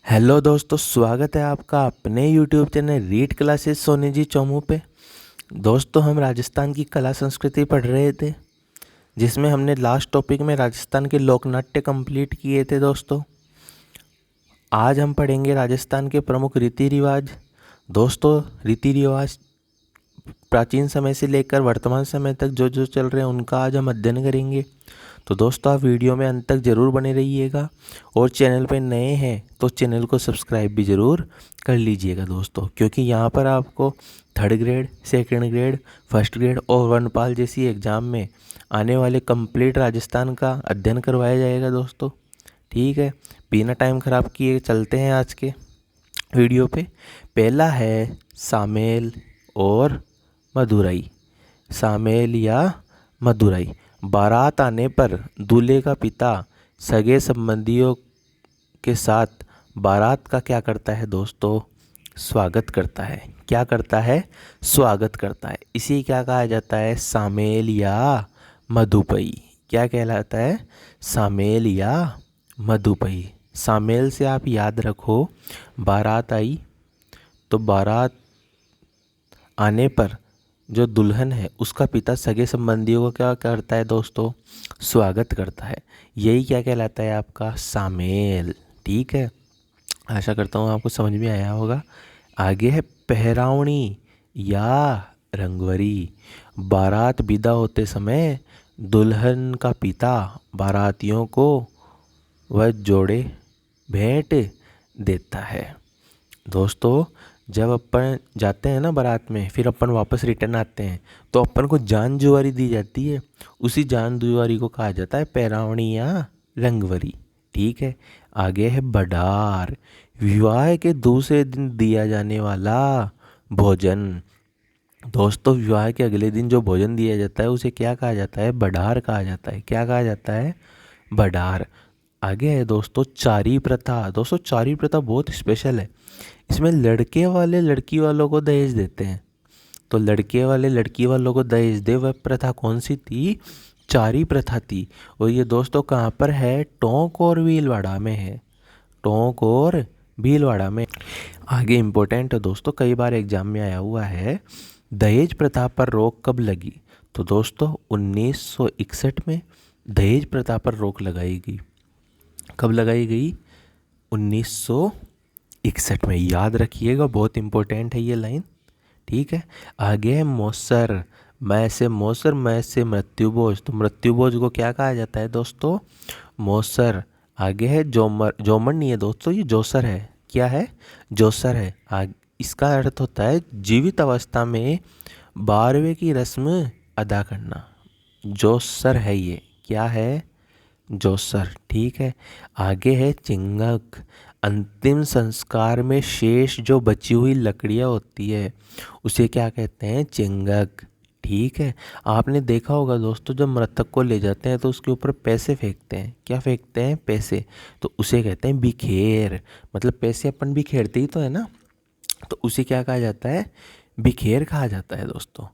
Hello दोस्तों, स्वागत है आपका अपने YouTube channel read classes Soni ji Chomu पे। दोस्तों, हम राजस्थान की कला संस्कृति पढ़ रहे थे, जिसमें हमने लास्ट टॉपिक में राजस्थान के लोकनाट्य कंप्लीट किए थे। दोस्तों, आज हम पढ़ेंगे राजस्थान के प्रमुख रीति रिवाज। दोस्तों, रीति रिवाज प्राचीन समय से लेकर वर्तमान समय तक जो जो चल रहे हैं उनका आज हम अध्ययन करेंगे। तो दोस्तों, आप वीडियो में अंत तक ज़रूर बने रहिएगा, और चैनल पे नए हैं तो चैनल को सब्सक्राइब भी ज़रूर कर लीजिएगा दोस्तों, क्योंकि यहाँ पर आपको third grade, second grade, first grade और वनपाल जैसी एग्ज़ाम में आने वाले कंप्लीट राजस्थान का अध्ययन करवाया जाएगा दोस्तों। ठीक है, बिना टाइम ख़राब किए चलते हैं आज के वीडियो पे। पहला है सामेल और मदुरई। सामेल या मदुरई। बारात आने पर दूल्हे का पिता सगे संबंधियों के साथ बारात का क्या करता है दोस्तों? स्वागत करता है। क्या करता है? स्वागत करता है। इसी क्या कहा जाता है? सामेल या मधुपई। क्या कहलाता है? सामेल या मधुपई। सामेल से आप याद रखो, बारात आई तो बारात आने पर जो दुल्हन है उसका पिता सगे संबंधियों को क्या करता है दोस्तों? स्वागत करता है। यही क्या कहलाता है? आपका सामेल। ठीक है, आशा करता हूँ आपको समझ में आया होगा। आगे है पहरावणी या रंगवरी। बारात विदा होते समय दुल्हन का पिता बारातियों को वह जोड़े भेंट देता है। दोस्तों, जब अपन जाते हैं ना बारात में, फिर अपन वापस रिटर्न आते हैं तो अपन को जान जुआरी दी जाती है। उसी जान जुआरी को कहा जाता है पहरावणी या रंगवरी। ठीक है, आगे है बडार। विवाह के दूसरे दिन दिया जाने वाला भोजन। दोस्तों, विवाह के अगले दिन जो भोजन दिया जाता है उसे क्या कहा जाता है? बडार कहा जाता है। क्या कहा जाता है? बडार। आगे है दोस्तों चारी प्रथा। दोस्तों, चारी प्रथा बहुत स्पेशल है। इसमें लड़के वाले लड़की वालों को दहेज देते हैं। तो लड़के वाले लड़की वालों को दहेज दे, वह प्रथा कौन सी थी? चारी प्रथा थी। और ये दोस्तों कहाँ पर है? टोंक और भीलवाड़ा में है। टोंक और भीलवाड़ा में। आगे इम्पोर्टेंट है दोस्तों, कई बार एग्जाम में आया हुआ है। दहेज प्रथा पर रोक कब लगी? तो दोस्तों 1961 में दहेज प्रथा पर रोक लगाई गई। कब लगाई गई? 1961 में। याद रखिएगा, बहुत इंपॉर्टेंट है ये लाइन। ठीक है, आगे है मौसर। मैं से मौसर, मैं से मृत्युभोज। तो मृत्युभोज को क्या कहा जाता है दोस्तों? मौसर। आगे है जोमर। जोमर नहीं है दोस्तों, ये जोसर है। क्या है? जोसर है। इसका अर्थ होता है जीवित अवस्था में 12वें की रस्म अदा करना। जोसर है ये। क्या है? जोसर। ठीक है, आगे है चिंगक। अंतिम संस्कार में शेष जो बची हुई लकड़ियाँ होती है उसे क्या कहते हैं? चिंगक। ठीक है, आपने देखा होगा दोस्तों, जब मृतक को ले जाते हैं तो उसके ऊपर पैसे फेंकते हैं। क्या फेंकते हैं? पैसे। तो उसे कहते हैं बिखेर। मतलब पैसे अपन बिखेरते ही तो है ना, तो उसे क्या कहा जाता है? बिखेर कहा जाता है दोस्तों।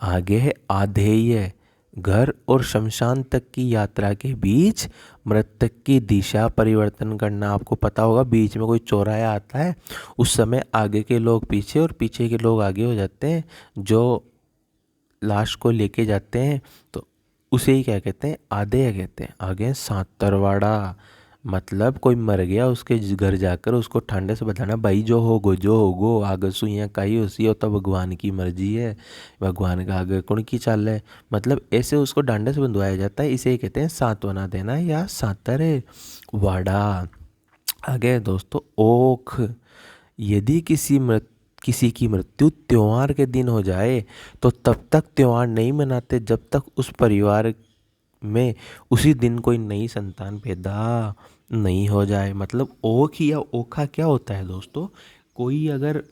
आगे है आधेय। घर और शमशान तक की यात्रा के बीच मृतक की दिशा परिवर्तन करना। आपको पता होगा, बीच में कोई चौराहा आता है, उस समय आगे के लोग पीछे और पीछे के लोग आगे हो जाते हैं। जो लाश को लेके जाते हैं तो उसे ही क्या कहते हैं? आधेय कहते हैं। आगे है सांतरवाड़ा। मतलब कोई मर गया, उसके घर जाकर उसको ठंडे से बताना, भाई जो होगो जो होगो, आगे सुइयाँ काई होसी हो तो भगवान की मर्जी है, भगवान का आगे कौन की चाल है। मतलब ऐसे उसको डांडे से बंधवाया जाता है। इसे ही कहते हैं सांत्वना देना या सांतर वाड़ा। आगे दोस्तों ओख। यदि किसी की मृत्यु त्योहार के दिन हो जाए तो तब तक त्योहार नहीं मनाते जब तक उस परिवार में उसी दिन कोई नई संतान पैदा नहीं हो जाए। मतलब ओख या ओखा क्या होता है दोस्तों? कोई अगर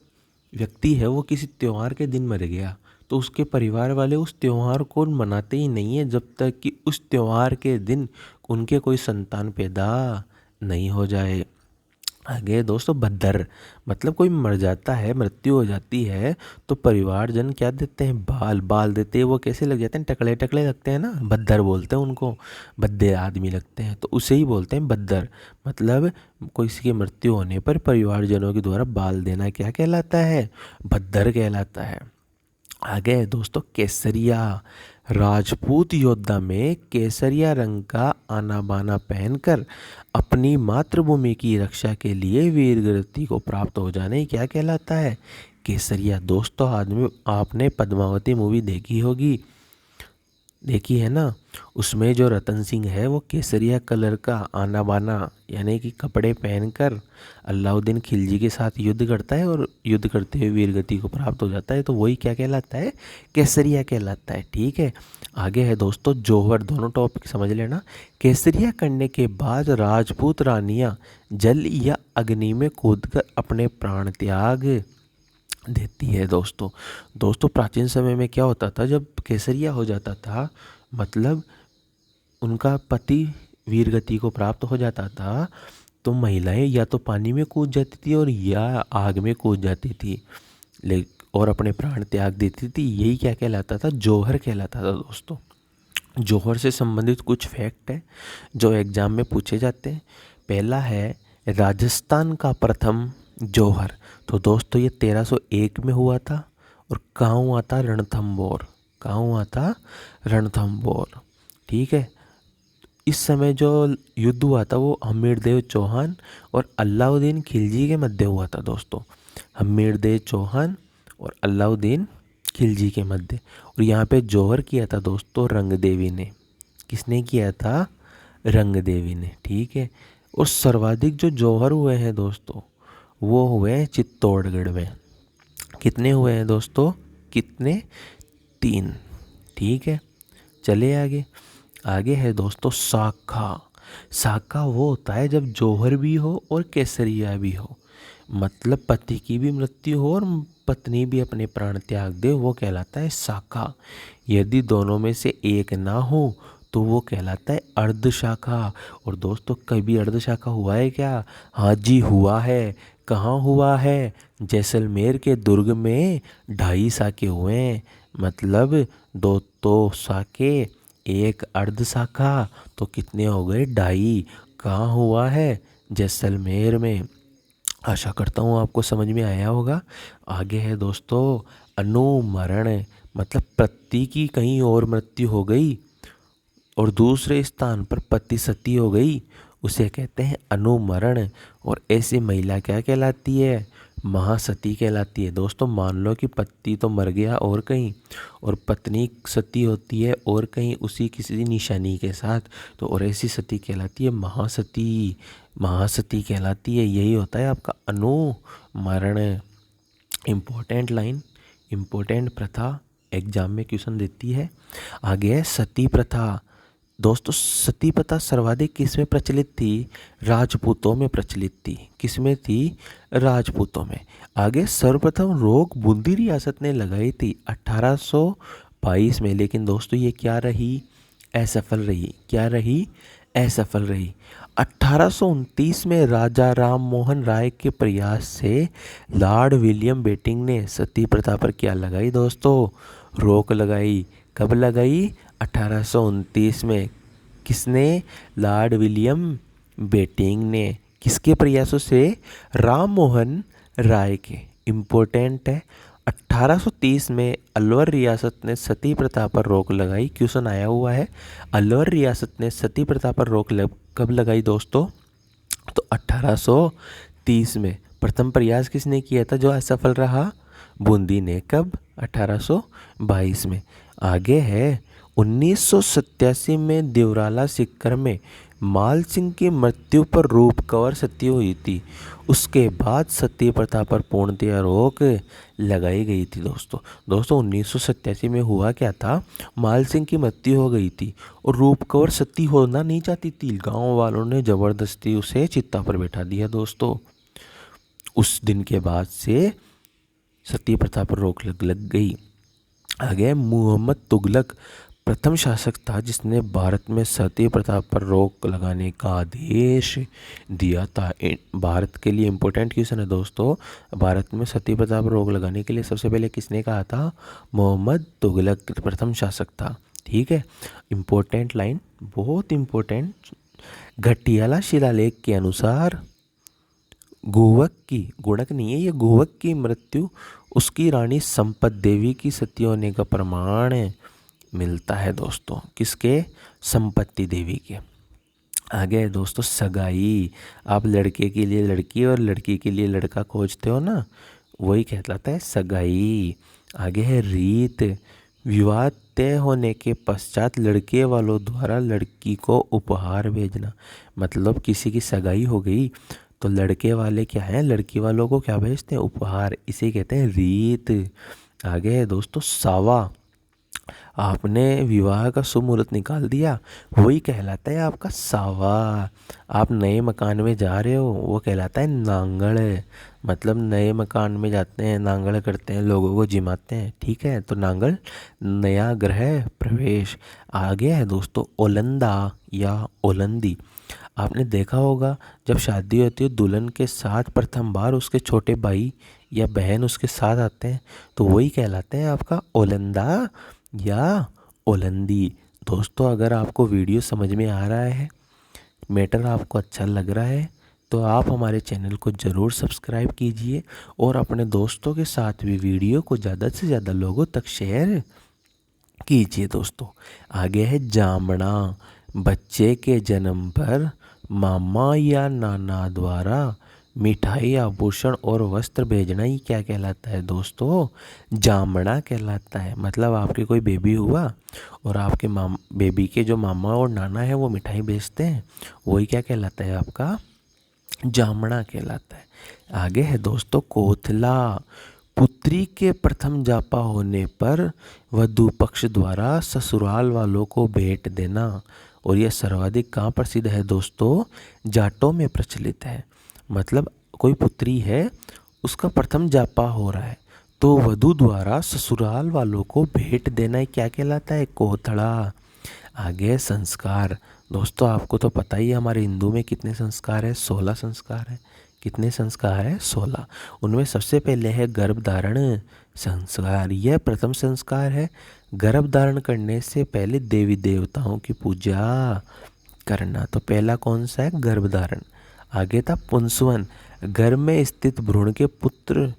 व्यक्ति है, वो किसी त्योहार के दिन मर गया तो उसके परिवार वाले उस त्योहार को मनाते ही नहीं है जब तक कि उस त्योहार के दिन उनके कोई संतान पैदा नहीं हो जाए। आगे दोस्तों भद्दर, मतलब कोई मर जाता है, मृत्यु हो जाती है तो परिवारजन क्या देते हैं, बाल बाल देते हैं। वो कैसे लग जाते हैं, टकले टकले लगते हैं ना, भद्दर बोलते हैं उनको, भद्दे आदमी लगते हैं, तो उसे ही बोलते हैं भद्दर। मतलब किसी की मृत्यु होने पर परिवारजनों के द्वारा बाल देना क्या कहलाता है, भद्दर कहलाता है। आगे है दोस्तों केसरिया, राजपूत योद्धा में केसरिया रंग का आना बाना पहनकर अपनी मातृभूमि की रक्षा के लिए वीरगति को प्राप्त हो जाने क्या कहलाता है, केसरिया। दोस्तों आदमी आपने पद्मावती मूवी देखी होगी, देखी है ना, उसमें जो रतन सिंह है वो केसरिया कलर का आना बाना यानी कि कपड़े पहनकर अलाउद्दीन खिलजी के साथ युद्ध करता है और युद्ध करते हुए वीरगति को प्राप्त हो जाता है, तो वही क्या कहलाता है, केसरिया कहलाता है। ठीक है, आगे है दोस्तों जौहर, दोनों टॉपिक समझ लेना। केसरिया करने के बाद राजपूत रानियां जल या अग्नि में कूदकर अपने प्राण त्याग देती है। दोस्तों प्राचीन समय में क्या होता था, जब केसरिया हो जाता था मतलब उनका पति वीरगति को प्राप्त हो जाता था, तो महिलाएं या तो पानी में कूद जाती थी और या आग में कूद जाती थी, और अपने प्राण त्याग देती थी। यही क्या कहलाता था, जौहर कहलाता था। दोस्तों जौहर से संबंधित कुछ फैक्ट है जो एग्जाम में पूछे जाते हैं। पहला है राजस्थान का प्रथम जौहर, तो दोस्तों ये 1301 में हुआ था, और कहाँ हुआ था, रणथंभौर। कहाँ हुआ था, रणथंभौर। ठीक है, इस समय जो युद्ध हुआ था वो हमीरदेव चौहान और अलाउद्दीन खिलजी के मध्य हुआ था। दोस्तों हमीरदेव चौहान और अलाउद्दीन खिलजी के मध्य, और यहाँ पे जौहर किया था दोस्तों रंगदेवी ने। किसने किया था, रंगदेवी ने। ठीक है, और सर्वाधिक जो जौहर हुए हैं दोस्तों वो हुए हैं चित्तौड़गढ़ में। कितने हुए हैं दोस्तों, कितने, 3। ठीक है, चले आगे। आगे है दोस्तों साखा। साखा वो होता है जब जौहर भी हो और केसरिया भी हो, मतलब पति की भी मृत्यु हो और पत्नी भी अपने प्राण त्याग दे, वो कहलाता है साखा। यदि दोनों में से एक ना हो तो वो कहलाता है अर्धशाखा। और दोस्तों कभी अर्धशाखा हुआ है क्या, हाँ जी हुआ है। कहाँ हुआ है, जैसलमेर के दुर्ग में 2.5 साके हुए हैं, मतलब 2 तो साके एक अर्ध शाखा, तो कितने हो गए, 2.5। कहाँ हुआ है, जैसलमेर में। आशा करता हूँ आपको समझ में आया होगा। आगे है दोस्तों अनुमरण, मतलब पति की कहीं और मृत्यु हो गई और दूसरे स्थान पर पति सती हो गई, उसे कहते हैं अनुमरण। और ऐसी महिला क्या कहलाती है, महासती कहलाती है। दोस्तों मान लो कि पति तो मर गया और कहीं, और पत्नी सती होती है और कहीं उसी किसी निशानी के साथ, तो और ऐसी सती कहलाती है महासती। महासती कहलाती है, यही होता है आपका अनुमरण। इम्पोर्टेंट लाइन, इम्पोर्टेंट प्रथा एग्जाम में क्वेश्चन देती है। आगे है सती प्रथा। दोस्तों सती प्रथा सर्वाधिक किस में प्रचलित थी, राजपूतों में प्रचलित थी। किस में थी, राजपूतों में। आगे सर्वप्रथम रोक बूंदी रियासत ने लगाई थी 1822 में, लेकिन दोस्तों ये क्या रही, असफल रही। क्या रही, असफल रही। 1829 में राजा राम मोहन राय के प्रयास से लॉर्ड विलियम बेटिंग ने सती प्रथा पर क्या लगाई दोस्तों, रोक लगाई। कब लगाई, 1829 में। किसने, लॉर्ड विलियम बेटिंग ने। किसके प्रयासों से, राम मोहन राय के। इम्पोर्टेंट है, 1830 में अलवर रियासत ने सती प्रथा पर रोक लगाई। क्वेश्चन आया हुआ है, अलवर रियासत ने सती प्रथा पर रोक कब लगाई दोस्तों, तो 1830 में। प्रथम प्रयास किसने किया था जो असफल रहा, बूंदी ने। कब, 1822 में। आगे है 1987 में देवराला सीकर में माल सिंह की मृत्यु पर रूप कंवर सती हुई थी। उसके बाद सती प्रथा पर पूर्णतया रोक लगाई गई थी। दोस्तों 1987 में हुआ क्या था, माल सिंह की मृत्यु हो गई थी और रूप कंवर सती होना नहीं चाहती थी। गांव वालों ने जबरदस्ती उसे चिता पर बैठा दिया। दोस्तों उस दिन के बाद से सती प्रथा पर रोक लग गई। आगे मोहम्मद तुगलक प्रथम शासक था जिसने भारत में सती प्रथा पर रोक लगाने का आदेश दिया था। भारत के लिए इम्पोर्टेंट क्वेश्चन है दोस्तों। भारत में सती प्रथा पर रोक लगाने के लिए सबसे पहले किसने कहा था? मोहम्मद तुगलक प्रथम शासक था। ठीक है, इम्पोर्टेंट लाइन, बहुत इम्पोर्टेंट। घटियाला शिलालेख के अनुसार गोवक की, गुणक नहीं है ये, गोवक की मृत्यु उसकी रानी संपत देवी की सती होने का प्रमाण मिलता है दोस्तों। किसके? संपत्ति देवी के। आगे है दोस्तों सगाई। आप लड़के के लिए लड़की और लड़की के लिए लड़का खोजते हो ना, वही कहलाता है सगाई। आगे है रीत। विवाह तय होने के पश्चात लड़के वालों द्वारा लड़की को उपहार भेजना। मतलब किसी की सगाई हो गई तो लड़के वाले क्या है, लड़की वालों को क्या भेजते हैं? उपहार। इसे कहते हैं रीत। आगे है दोस्तों सावा। आपने विवाह का शुभ मुहूर्त निकाल दिया, वही कहलाता है आपका सावा। आप नए मकान में जा रहे हो, वो कहलाता है नांगड़। मतलब नए मकान में जाते हैं, नांगड़ करते हैं, लोगों को जिमाते हैं। ठीक है, तो नांगड़ नया गृह प्रवेश। आगे है दोस्तों ओलंदा या ओलंदी। आपने देखा होगा जब शादी होती है दुल्हन के साथ प्रथम बार उसके छोटे भाई या बहन उसके साथ आते हैं, तो वही कहलाते हैं आपका ओलंदा या ओलंदी। दोस्तों अगर आपको वीडियो समझ में आ रहा है, मैटर आपको अच्छा लग रहा है, तो आप हमारे चैनल को ज़रूर सब्सक्राइब कीजिए और अपने दोस्तों के साथ भी वीडियो को ज़्यादा से ज़्यादा लोगों तक शेयर कीजिए दोस्तों। आगे है जामना। बच्चे के जन्म पर मामा या नाना द्वारा मिठाई, आभूषण और वस्त्र भेजना ही क्या कहलाता है दोस्तों? जामना कहलाता है। मतलब आपके कोई बेबी हुआ और आपके बेबी के जो मामा और नाना है वो मिठाई भेजते हैं, वही क्या कहलाता है आपका? जामना कहलाता है। आगे है दोस्तों कोथला। पुत्री के प्रथम जापा होने पर वधू पक्ष द्वारा ससुराल वालों को भेंट देना। और यह सर्वाधिक कहाँ प्रसिद्ध है दोस्तों? जाटों में प्रचलित है। मतलब कोई पुत्री है, उसका प्रथम जापा हो रहा है, तो वधू द्वारा ससुराल वालों को भेंट देना क्या कहलाता है? कोथड़ा। आगे संस्कार। दोस्तों आपको तो पता ही है हमारे हिंदू में कितने संस्कार है? 16 संस्कार है। कितने संस्कार है? 16। उनमें सबसे पहले है गर्भ धारण संस्कार। यह प्रथम संस्कार है। गर्भ धारण करने से पहले देवी देवताओं की पूजा करना। तो पहला कौन सा है? गर्भ धारण। आगे था पुंसवन। गर्भ में स्थित भ्रूण के पुत्र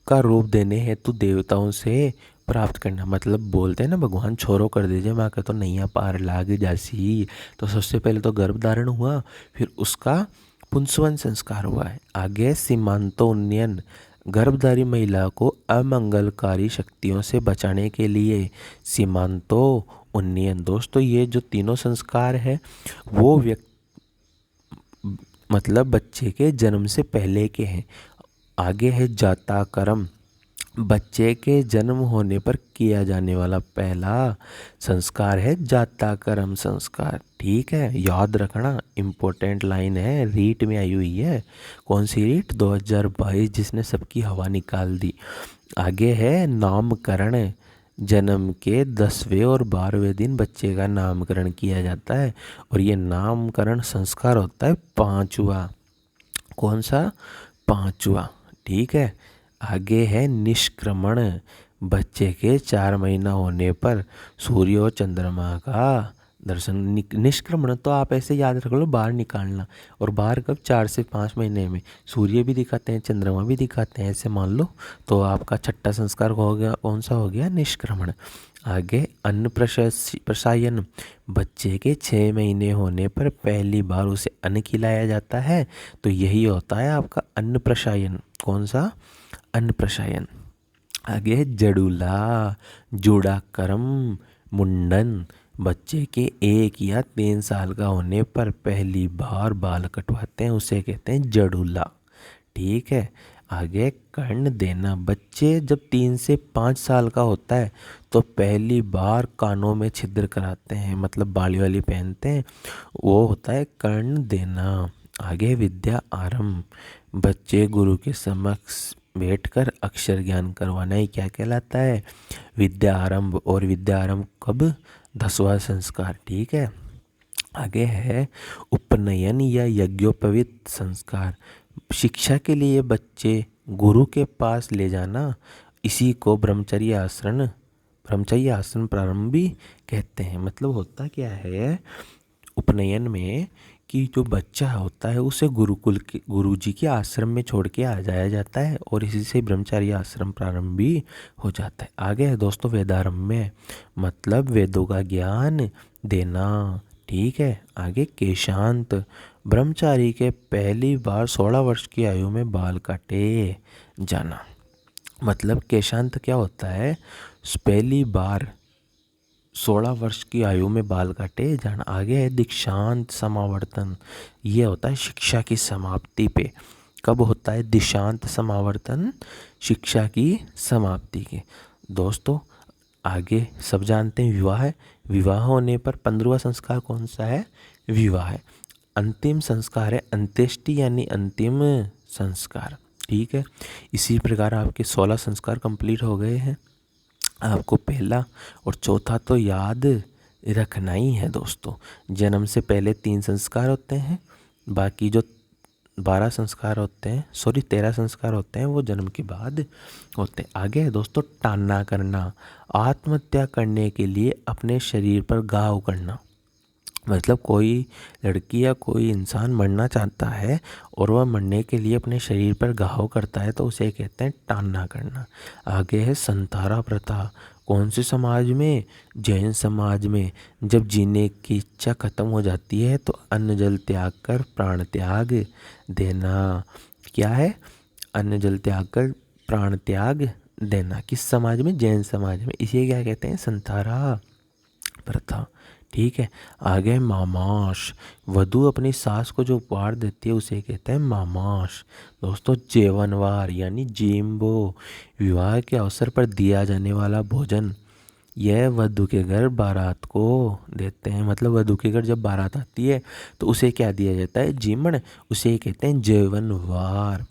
का रूप देने हेतु देवताओं से प्राप्त करना। मतलब बोलते हैं ना भगवान छोरो कर दीजिए, मैं कहता तो नैया पार लाग जासी। तो सबसे पहले तो गर्भ धारण हुआ, फिर उसका पुंसवन संस्कार हुआ है। आगे सीमांतोन्नयन। गर्भधारी महिला को अमंगलकारी शक्तियों से बचाने के लिए सीमांतोन्नयन। दोस्तों ये जो तीनों संस्कार है वो मतलब बच्चे के जन्म से पहले के हैं। आगे है जाताकर्म। बच्चे के जन्म होने पर किया जाने वाला पहला संस्कार है जाताकर्म संस्कार। ठीक है, याद रखना, इम्पोर्टेंट लाइन है, रीट में आई हुई है। कौन सी रीट? 2022 जिसने सबकी हवा निकाल दी। आगे है नामकरण। जन्म के 10वें और 12वें दिन बच्चे का नामकरण किया जाता है और ये नामकरण संस्कार होता है 5वां। कौन सा? 5वां। ठीक है। आगे है निष्क्रमण। बच्चे के 4 महीना होने पर सूर्य और चंद्रमा का दर्शन। निष्क्रमण तो आप ऐसे याद रख लो, बाहर निकालना। और बाहर कब? 4 से 5 महीने में। सूर्य भी दिखाते हैं, चंद्रमा भी दिखाते हैं, ऐसे मान लो। तो आपका छठा संस्कार हो गया, कौन सा हो गया? निष्क्रमण। आगे अन्न प्रसायन। बच्चे के 6 महीने होने पर पहली बार उसे अन्न खिलाया जाता है, तो यही होता है आपका अन्न प्रसायन। कौन सा? अन्न प्रसायन। आगे है जड़ूला, जूड़ाकर्म, मुंडन। बच्चे के 1 या 3 साल का होने पर पहली बार बाल कटवाते हैं, उसे कहते हैं जड़ूला। ठीक है। आगे कर्ण देना। बच्चे जब 3 से 5 साल का होता है तो पहली बार कानों में छिद्र कराते हैं, मतलब बाली वाली पहनते हैं, वो होता है कर्ण देना। आगे विद्या आरंभ। बच्चे गुरु के समक्ष बैठकर अक्षर ज्ञान करवाना ही क्या कहलाता है? विद्या आरंभ। और विद्या आरंभ कब? 10वां संस्कार। ठीक है, आगे है उपनयन या यज्ञोपवीत संस्कार। शिक्षा के लिए बच्चे गुरु के पास ले जाना, इसी को ब्रह्मचर्य आश्रम प्रारंभ भी कहते हैं। मतलब होता क्या है उपनयन में कि जो बच्चा होता है उसे गुरुजी के आश्रम में छोड़ के आ जाया जाता है और इसी से ब्रह्मचर्य आश्रम प्रारंभ भी हो जाता है। आगे है दोस्तों वेदारम्य, मतलब वेदों का ज्ञान देना। ठीक है, आगे केशांत, ब्रह्मचारी के पहली बार 16 वर्ष की आयु में बाल काटे जाना। मतलब केशांत क्या होता है, पहली बार 16 वर्ष की आयु में बाल काटे जाना। आगे है दीक्षांत समावर्तन, ये होता है शिक्षा की समाप्ति पे। कब होता है दीक्षांत समावर्तन, शिक्षा की समाप्ति के। दोस्तों आगे सब जानते हैं विवाह है। विवाह होने पर 15वां संस्कार कौन सा है, विवाह है। अंतिम संस्कार है अंत्येष्टि यानी अंतिम संस्कार। ठीक है, इसी प्रकार आपके 16 संस्कार कंप्लीट हो गए हैं। आपको पहला और चौथा तो याद रखना ही है दोस्तों। जन्म से पहले 3 संस्कार होते हैं, बाकी जो 13 संस्कार होते हैं वो जन्म के बाद होते हैं। आगे है दोस्तों टान्ना करना, आत्महत्या करने के लिए अपने शरीर पर घाव करना। मतलब कोई लड़की या कोई इंसान मरना चाहता है और वह मरने के लिए अपने शरीर पर घाव करता है तो उसे कहते हैं टान्ना करना। आगे है संतारा प्रथा, कौन से समाज में, जैन समाज में। जब जीने की इच्छा खत्म हो जाती है तो अन्न जल त्याग कर प्राण त्याग देना। क्या है, अन्न जल त्याग कर प्राण त्याग देना। किस समाज में, जैन समाज में। इसे क्या कहते हैं, संतारा प्रथा। ठीक है, आगे मामाश, वधू अपनी सास को जो उपहार देती है उसे कहते हैं मामाश। दोस्तों जेवनवार यानी जेम्बो, विवाह के अवसर पर दिया जाने वाला भोजन। यह वधू के घर बारात को देते हैं। मतलब वधू के घर जब बारात आती है तो उसे क्या दिया जाता है, जीमण, उसे कहते हैं जेवनवार।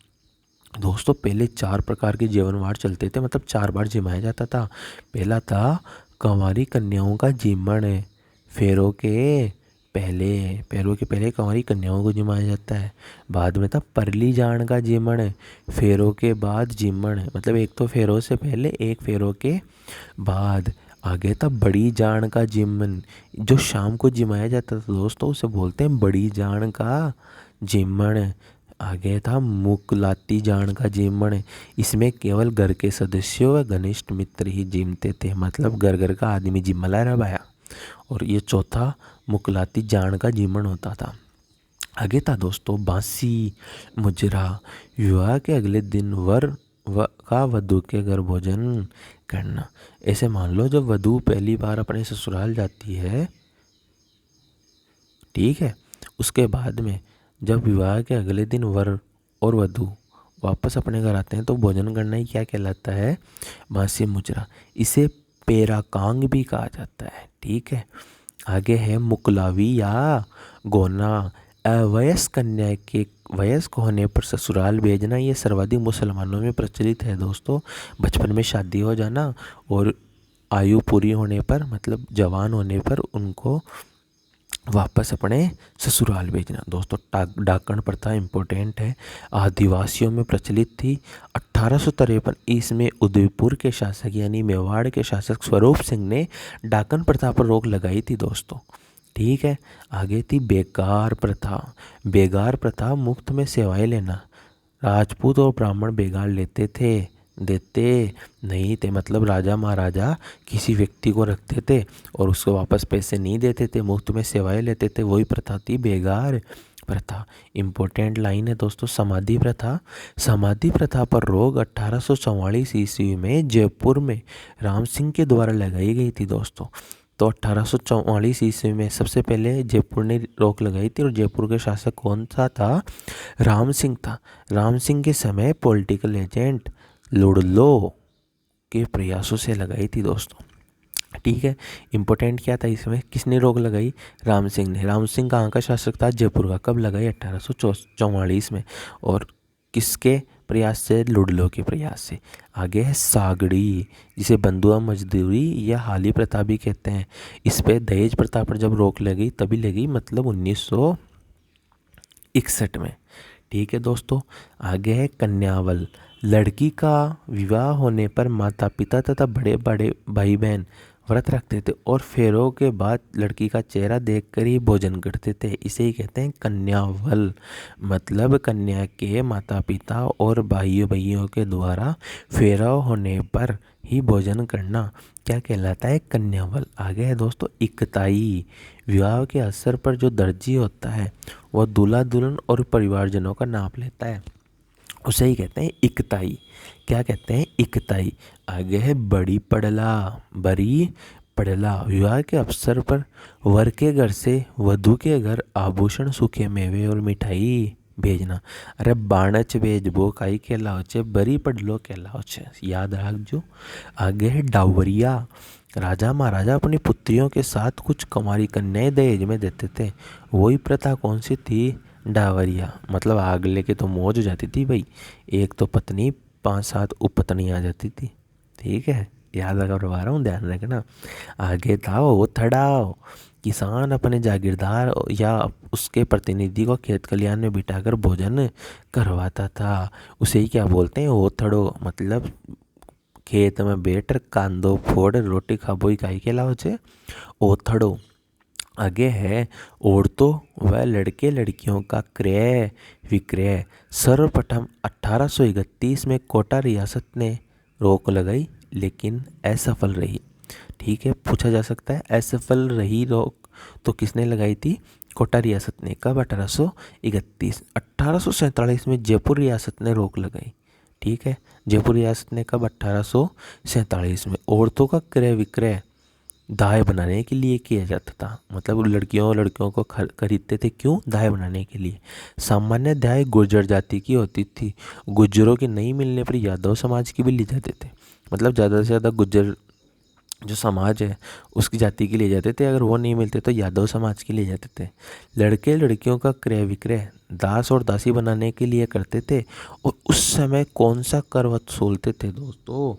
दोस्तों पहले 4 प्रकार के जेवनवार चलते थे, मतलब 4 बार जिमाया जाता था। पहला था कंवारी कन्याओं का जीमण, फेरों के पहले कंवारी कन्याओं को जिमाया जाता है। बाद में था परली जान का जीमण, फेरों के बाद जीमण, मतलब एक तो फेरों से पहले एक फेरों के बाद। आगे था बड़ी जान का जीमन, जो शाम को जिमाया जाता था दोस्तों, उसे बोलते हैं बड़ी जान का जीमण। आगे था मुकलाती जान का जीमण, इसमें केवल घर के सदस्यों व घनिष्ठ मित्र ही जिमते थे। मतलब घर का आदमी जिमला रहा भाया। और ये चौथा मुकलाती जान का जीमण होता था। आगे था दोस्तों बांसी मुजरा, विवाह के अगले दिन वर का वधू के घर भोजन करना। ऐसे मान लो जब वधू पहली बार अपने ससुराल जाती है, ठीक है, उसके बाद में जब विवाह के अगले दिन वर और वधू वापस अपने घर आते हैं तो भोजन करना ही क्या कहलाता है, बांसी मुजरा। इसे पेराकांग भी कहा जाता है। ठीक है, आगे है मुकलावी या गोना, अवयस्क कन्या के वयस्क होने पर ससुराल भेजना। ये सर्वाधिक मुसलमानों में प्रचलित है दोस्तों। बचपन में शादी हो जाना और आयु पूरी होने पर, मतलब जवान होने पर उनको वापस अपने ससुराल भेजना। दोस्तों डाकण प्रथा इम्पोर्टेंट है, आदिवासियों में प्रचलित थी। 1853 ईस्वी में उदयपुर के शासक यानी मेवाड़ के शासक स्वरूप सिंह ने डाकन प्रथा पर रोक लगाई थी दोस्तों। ठीक है, आगे थी बेगार प्रथा। बेगार प्रथा मुफ्त में सेवाएं लेना। राजपूत और ब्राह्मण बेगार देते नहीं थे। मतलब राजा महाराजा किसी व्यक्ति को रखते थे और उसको वापस पैसे नहीं देते थे, मुफ्त में सेवाएं लेते थे, वही प्रथा थी बेगार प्रथा। इम्पोर्टेंट लाइन है दोस्तों समाधि प्रथा। समाधि प्रथा पर रोक 1844 ईस्वी में जयपुर में राम सिंह के द्वारा लगाई गई थी दोस्तों। तो 1844 ईस्वी में सबसे पहले जयपुर ने रोक लगाई थी और जयपुर के शासक कौन सा था, राम सिंह था। राम सिंह के समय पॉलिटिकल एजेंट लुड़लो के प्रयासों से लगाई थी दोस्तों। ठीक है, इम्पोर्टेंट क्या था इसमें, किसने रोक लगाई, राम सिंह ने। राम सिंह कहाँ का शासक था, जयपुर का। कब लगाई, 1844 में। और किसके प्रयास से, लुडलो के प्रयास से। आगे है सागड़ी, जिसे बंधुआ मजदूरी या हाली प्रथा भी कहते हैं। इस पे दहेज प्रथा पर जब रोक लगी तभी लगी, मतलब 1961 में। ठीक है दोस्तों। आगे है कन्यावल, लड़की का विवाह होने पर माता पिता तथा बड़े बड़े भाई बहन व्रत रखते थे और फेरों के बाद लड़की का चेहरा देखकर ही भोजन करते थे। इसे ही कहते हैं कन्यावल, मतलब कन्या के माता पिता और भाइयों भाइयों के द्वारा फेरा होने पर ही भोजन करना क्या कहलाता है? कन्यावल। आगे है दोस्तों इकताई, विवाह के अवसर पर जो दर्जी होता है वह दूल्हा दुल्हन और परिवारजनों का नाप लेता है, उसे ही कहते हैं इकताई। क्या कहते हैं? इकताई। आगे है बड़ी पड़ला, बड़ी पड़ला, विवाह के अवसर पर वर के घर से वधु के घर आभूषण, सूखे मेवे और मिठाई भेजना। अरे बाणच भेजबो काई कहलाओ छे? बड़ी पड़लो कहलाओ छे, याद रखजो। आगे है डावरिया, राजा महाराजा अपनी पुत्रियों के साथ कुछ कुंवारी कन्याएं दहेज में देते थे। वही प्रथा कौन सी थी? डावरिया। मतलब आग लेके तो मौज हो जाती थी भाई, एक तो पत्नी 5-7 उपपत्नी आ जाती थी। ठीक है, याद करवा रहा हूँ, ध्यान रखना। आगे था वो थड़ाओ, किसान अपने जागीरदार या उसके प्रतिनिधि को खेत खलिहान में बिठाकर भोजन करवाता था। उसे ही क्या बोलते हैं? ओथड़ो। मतलब खेत में बैठ कांदो फोड़ रोटी खाबो ही काई के लाओ छे? ओथड़ो। आगे है औरतों व लड़के लड़कियों का क्रय विक्रय। सर्वप्रथम 1831 में कोटा रियासत ने रोक लगाई, लेकिन असफल रही। ठीक है, पूछा जा सकता है असफल रही रोक तो किसने लगाई थी? कोटा रियासत ने। कब? 1831। 1847 में जयपुर रियासत ने रोक लगाई। ठीक है, जयपुर रियासत ने कब? 1847 में। औरतों का क्रय विक्रय दाय बनाने के लिए किया जाता था, मतलब लड़कियों को खरीदते थे। क्यों? दाय बनाने के लिए। सामान्य दाय गुर्जर जाति की होती थी, गुर्जरों की नहीं मिलने पर यादव समाज की भी ली जाते थे। मतलब ज़्यादा से ज़्यादा गुर्जर जो समाज है उसकी जाति के लिए जाते थे, अगर वो नहीं मिलते तो यादव समाज के लिए जाते थे। लड़के लड़कियों का क्रय विक्रय दास और दासी बनाने के लिए करते थे। और उस समय कौन सा कर वसूलते थे दोस्तों?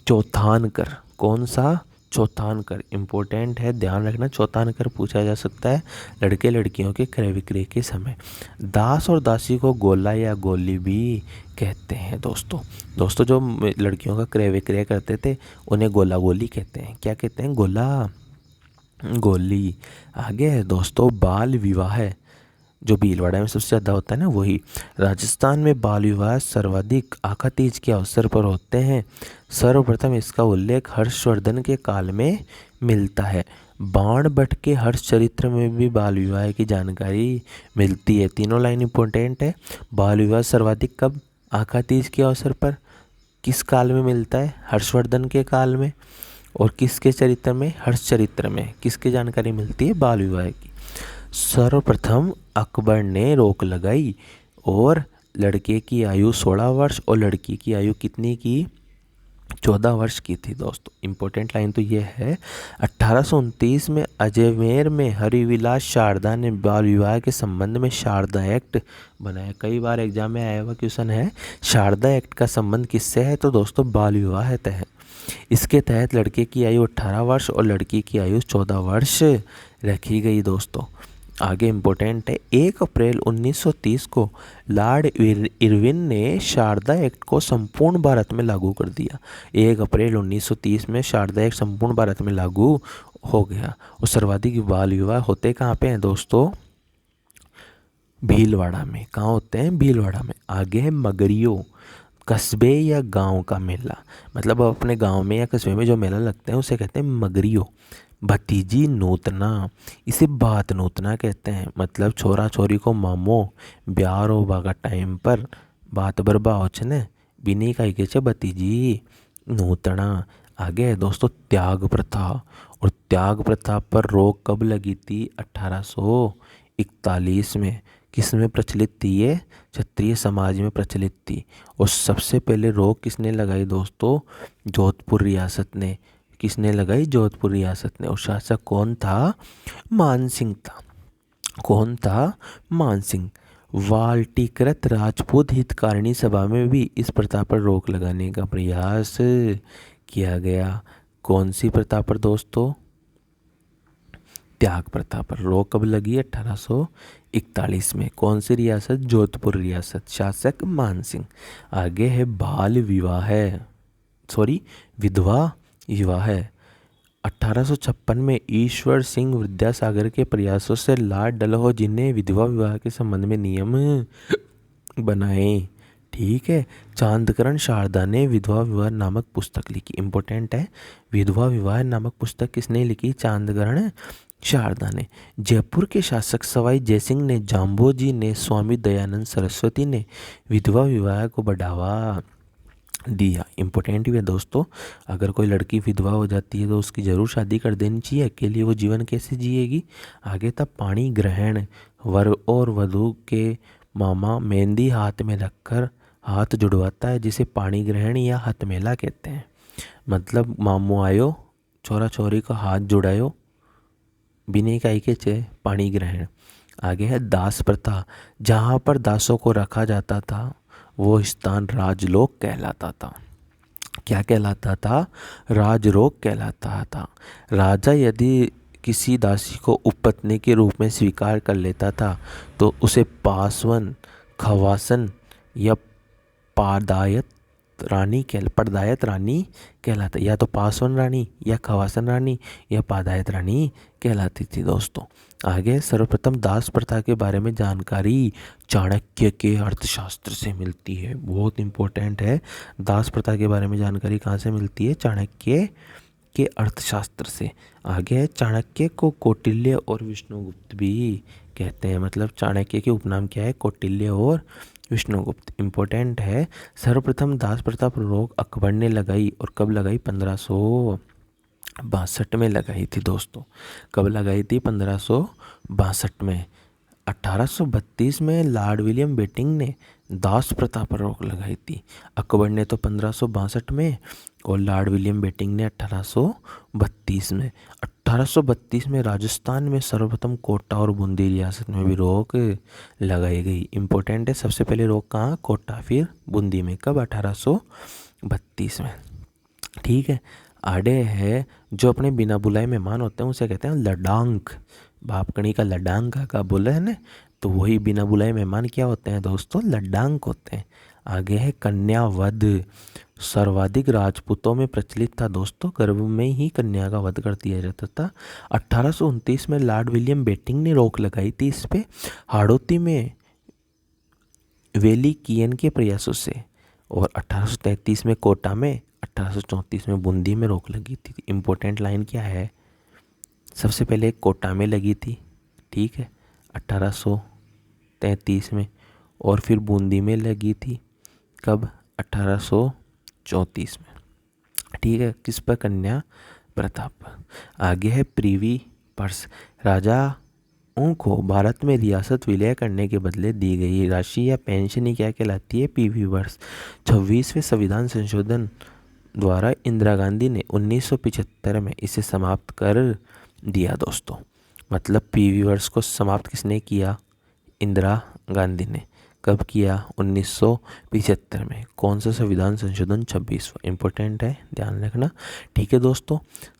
चौथान कर। कौन सा? चौथान कर। इम्पोर्टेंट है, ध्यान रखना। चौथान कर पूछा जा सकता है लड़के लड़कियों के क्रय विक्रय के समय। दास और दासी को गोला या गोली भी कहते हैं दोस्तों जो लड़कियों का क्रय विक्रय करते थे उन्हें गोला गोली कहते हैं। क्या कहते हैं? गोला गोली। आगे है दोस्तों बाल विवाह, जो भीलवाड़ा में सबसे ज़्यादा होता है ना, वही। राजस्थान में बाल विवाह सर्वाधिक आखा तीज के अवसर पर होते हैं। सर्वप्रथम इसका उल्लेख हर्षवर्धन के काल में मिलता है। बाण भट्ट के हर्ष चरित्र में भी बाल विवाह की जानकारी मिलती है। तीनों लाइन इंपॉर्टेंट है। बाल विवाह सर्वाधिक कब? आखा तीज के अवसर पर। किस काल में मिलता है? हर्षवर्धन के काल में। और किसके चरित्र में? हर्ष चरित्र में। किसकी जानकारी मिलती है? बाल विवाह की। सर्वप्रथम अकबर ने रोक लगाई और लड़के की आयु 16 वर्ष और लड़की की आयु कितनी की? 14 वर्ष की थी दोस्तों। इम्पोर्टेंट लाइन तो ये है, 1829 में अजमेर में हरिविलास शारदा ने बाल विवाह के संबंध में शारदा एक्ट बनाया। कई बार एग्जाम में आया हुआ क्वेश्चन है, शारदा एक्ट का संबंध किससे है? तो दोस्तों बाल विवाह है। इसके तहत लड़के की आयु 18 वर्ष और लड़की की आयु 14 वर्ष रखी गई दोस्तों। आगे इम्पोर्टेंट है, 1 अप्रैल 1930 को लॉर्ड इरविन ने शारदा एक्ट को संपूर्ण भारत में लागू कर दिया। 1 अप्रैल 1930 में शारदा एक्ट संपूर्ण भारत में लागू हो गया। और सर्वाधिक बाल विवाह होते कहाँ पे हैं दोस्तों? भीलवाड़ा में। कहाँ होते हैं? भीलवाड़ा में। आगे है मगरियो, कस्बे या गांव का मेला। मतलब अपने गांव में या कस्बे में जो मेला लगता है उसे कहते हैं मगरियो। भतीजी नूतना, इसे बात नूतना कहते हैं। मतलब छोरा छोरी को मामो ब्याह होबा का टाइम पर बात बरबा हो ने बिनी का के भतीजी नूतना। आगे है दोस्तों त्याग प्रथा। और त्याग प्रथा पर रोक कब लगी थी? 1841 में। किस में प्रचलित थी ये? क्षत्रिय समाज में प्रचलित थी। और सबसे पहले रोक किसने लगाई दोस्तों? जोधपुर रियासत ने। किसने लगाई? जोधपुर रियासत ने। और शासक कौन था? मान सिंह था। कौन था? मान सिंह। वाल्टीकृत राजपूत हितकारिणी सभा में भी इस प्रथा पर रोक लगाने का प्रयास किया गया। कौन सी प्रथा पर दोस्तों? त्याग प्रथा पर। रोक कब लगी? 1841 में। कौन सी रियासत? जोधपुर रियासत। शासक मान सिंह। आगे है बाल विवाह, विधवा विवाह। 1856 में ईश्वर सिंह विद्यासागर के प्रयासों से लॉर्ड डलहौजी ने विधवा विवाह के संबंध में नियम बनाए। ठीक है। चांदकरण शारदा ने विधवा विवाह नामक पुस्तक लिखी। इंपॉर्टेंट है, विधवा विवाह नामक पुस्तक किसने लिखी? चांदकरण शारदा ने। जयपुर के शासक सवाई जयसिंह ने, जाम्बोजी ने, स्वामी दयानंद सरस्वती ने विधवा विवाह को बढ़ावा दिया। इंपॉर्टेंट भी है दोस्तों, अगर कोई लड़की विधवा हो जाती है तो उसकी ज़रूर शादी कर देनी चाहिए। अकेले वो जीवन कैसे जिएगी? आगे था पाणी ग्रहण। वर और वधू के मामा मेहंदी हाथ में रखकर हाथ जुड़वाता है, जिसे पाणी ग्रहण या हथमेला कहते हैं। मतलब मामू आयो, छोरा छोरी का हाथ जुड़ायो, बिना इकाई के चे पाणी ग्रहण। आगे है दास प्रथा। जहाँ पर दासों को रखा जाता था वो स्थान राजलोक कहलाता था। क्या कहलाता था? राजलोक कहलाता था। राजा यदि किसी दासी को उपपत्नी के रूप में स्वीकार कर लेता था तो उसे पासवन, खवासन या पदायत रानी कहलाता, या तो पासवन रानी या खवासन रानी या पादायत रानी कहलाती थी दोस्तों। आगे सर्वप्रथम दास प्रथा के बारे में जानकारी चाणक्य के अर्थशास्त्र से मिलती है। बहुत इंपॉर्टेंट है, दास प्रथा के बारे में जानकारी कहाँ से मिलती है? चाणक्य के अर्थशास्त्र से। आगे है चाणक्य को कौटिल्य और विष्णुगुप्त भी कहते हैं। मतलब चाणक्य के उपनाम क्या है? कौटिल्य और विष्णुगुप्त। इंपॉर्टेंट है, सर्वप्रथम दास प्रथा पर रोक अकबर ने लगाई। और कब लगाई? 1562 में लगाई थी दोस्तों। कब लगाई थी? 1562 में। 1832 में लॉर्ड विलियम बेटिंग ने दास प्रथा पर रोक लगाई थी। अकबर ने तो 1562 में और लॉर्ड विलियम बेटिंग ने 1832 में। 1832 में राजस्थान में सर्वप्रथम कोटा और बूंदी रियासत में भी रोक लगाई गई। इंपॉर्टेंट है, सबसे पहले रोक कहाँ? कोटा, फिर बूंदी में। कब? 1832 में। ठीक है। आगे है जो अपने बिना बुलाए मेहमान होते हैं उसे कहते हैं लडांक। बापकड़ी का लडांक का बोला है ना, तो वही बिना बुलाए मेहमान क्या होते हैं दोस्तों? लडांक होते हैं। आगे है कन्या वध। सर्वाधिक राजपूतों में प्रचलित था दोस्तों, गर्भ में ही कन्या का वध कर दिया जाता था। 1829 में लॉर्ड विलियम बेटिंग ने रोक लगाई थी इस पे, हाड़ौती में वेली कियन के प्रयासों से। और 1833 में कोटा में, 1834 में बूंदी में रोक लगी थी। इम्पोर्टेंट लाइन क्या है? सबसे पहले कोटा में लगी थी, ठीक है, 1833 में, और फिर बूंदी में लगी थी। कब? 1834 में। ठीक है। किस पर? कन्या प्रथा पर। आगे है प्रीवी पर्स। राजाओं को भारत में रियासत विलय करने के बदले दी गई राशि या पेंशन ही क्या कहलाती है? पीवी वर्ष। 26वें संविधान संशोधन द्वारा इंदिरा गांधी ने 1975 में इसे समाप्त कर दिया दोस्तों। मतलब पीवी वर्ष को समाप्त किसने किया? इंदिरा गांधी ने। कब किया? 1975 में। कौन सा संविधान संशोधन? 26वां। इंपॉर्टेंट है, ध्यान रखना। ठीक है दोस्तों,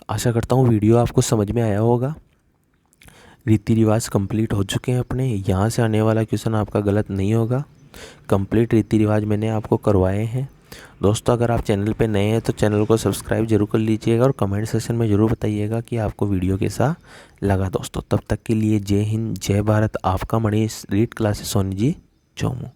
आशा करता हूँ वीडियो आपको समझ में आया होगा। रीति रिवाज कंप्लीट हो चुके हैं अपने। यहाँ से आने वाला क्वेश्चन आपका गलत नहीं होगा। कंप्लीट रीति रिवाज मैंने आपको करवाए हैं दोस्तों। अगर आप चैनल पे नए हैं तो चैनल को सब्सक्राइब जरूर कर लीजिएगा और कमेंट सेक्शन में ज़रूर बताइएगा कि आपको वीडियो कैसा लगा दोस्तों। तब तक के लिए जय हिंद, जय भारत। आपका मणि रीड क्लासेस सोनी जी चौमू।